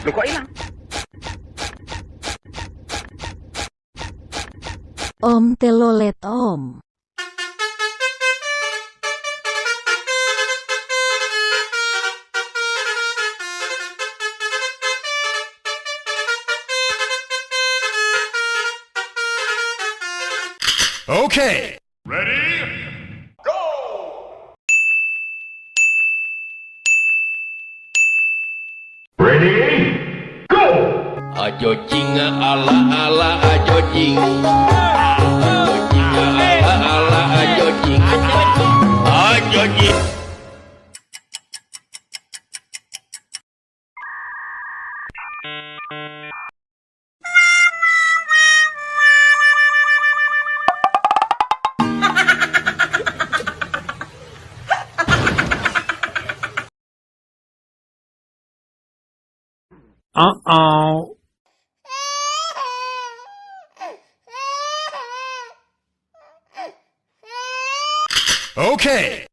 Lu kok hilang? Om Telolet Om. Okay. Ready? Go! Ready? Go! Ajo jinga ala ala ajo jing. Ajo jinga ala ala ajo jing. Ajo jing. Uh-oh. Okay.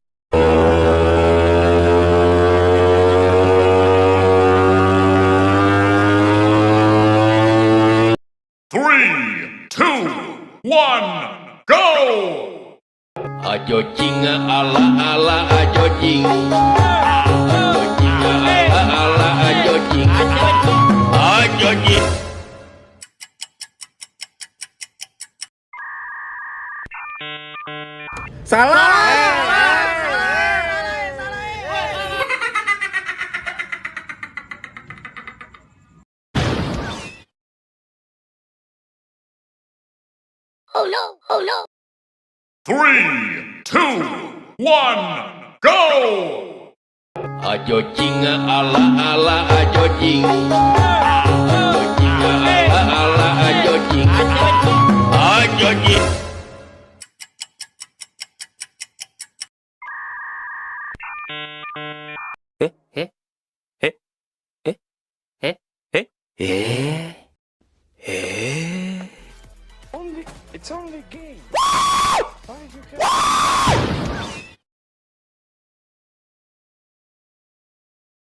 Three, two, one, go! Ajo jinga ala ala ajo jing. Ajo jinga ala ala ajo jing. Ajo jing. Oh no, oh no. Three, two, one, go! Ajo jinga ala ala ajo jing. Ajo jinga ala ala ajo jing. Ajo jing. It's only a game. Why did you care?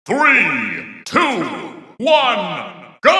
Three, two, one, go!